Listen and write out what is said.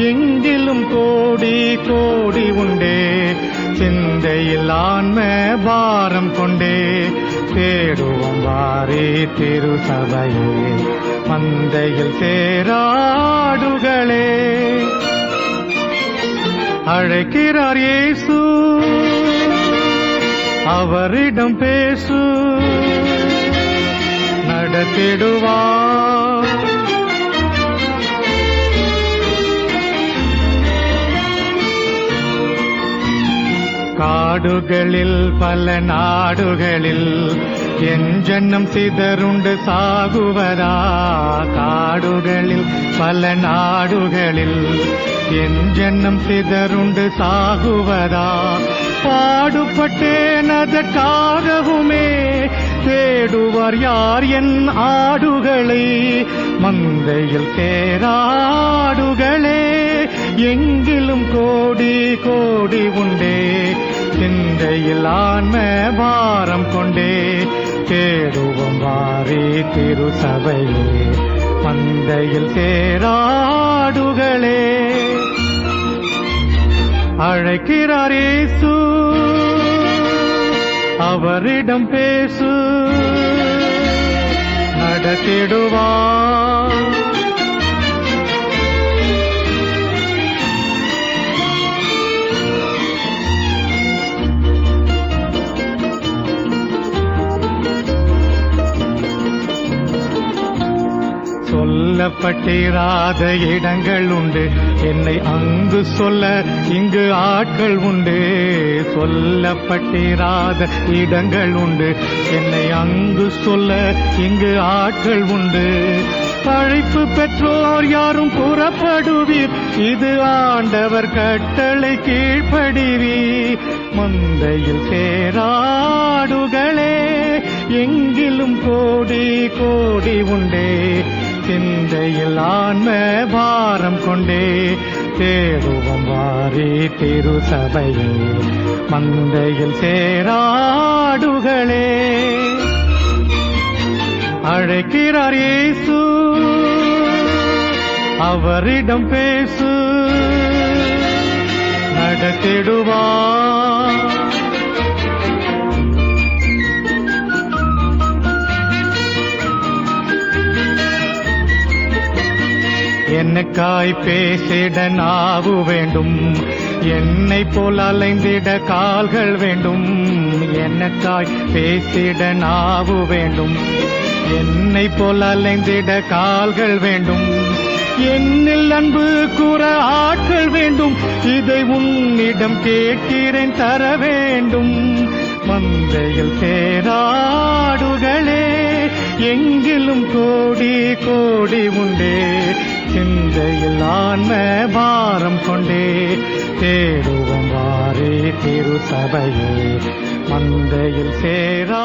எங்கிலும் கோடி கோடி உண்டே. சிந்தையில் ஆன்ம பாரம் கொண்டே தேடுவோம் வாரே திருசபையே, மந்தையில் சேராடுகளே. அழைக்கிறார் இயேசு, அவரிடம் பேசு, நடத்திடுவார். காடுகளில் பல நாடுகளில் என் ஜன்னம் சிதறுண்டு சாகுவதா. காடுகளில் பல நாடுகளில் என் ஜன்னம் சிதறுண்டு சாகுவதா. பாடுபட்டேன் அதற்காகவுமே, தேடுவார் யார் என் ஆடுகளை. மந்தையில் சேராடுகளே, எங்கிலும் கோடி கோடி உண்டே. சிந்தையில் ஆன்ம பாரம் கொண்டே தேடுவோம் வாரே திருசபையே, மந்தையில் சேராடுகளே. அழைக்கிறார் இயேசு, அவரிடம் பேசு, நடத்திடுவார். சொல்லப்பட்டிராத இடங்கள் உண்டு, என்னை அங்கு சொல்ல இங்கு ஆட்கள் உண்டு. சொல்லப்பட்டிராத இடங்கள் உண்டு, என்னை அங்கு சொல்ல இங்கு ஆட்கள் உண்டு. அழைப்பு பெற்றோர் யாரும் புறப்படுவீர், இது ஆண்டவர் கட்டளை கீழ்ப்படிவீர். மந்தையில் சேராடுகளே, எங்கிலும் கோடி கோடி உண்டே. சிந்தையில் ஆன்ம பாரம் கொண்டே தேடுவோம் வாரே திருசபையே, மந்தையில் சேராடுகளே. அழைக்கிறார் இயேசு, அவரிடம் பேசு, நடத்திடுவார். என்னக்காய் பேசிட நாவு வேண்டும், என்னை போல் அலைந்திட கால்கள் வேண்டும். என்னக்காய் பேசிட நாவு வேண்டும், என்னை போல் அலைந்திட கால்கள் வேண்டும். என்னில் அன்பு கூற ஆட்கள் வேண்டும், இதை உன்னிடம் கேட்கிறேன் தர வேண்டும். மந்தையில் சேராடுகளே, எங்கிலும் கோடி கோடி உண்டே. சிந்தையில் ஆன்ம பாரம் கொண்டே தேடுவோம் வாரே திருசபையே, மந்தையில் சேரா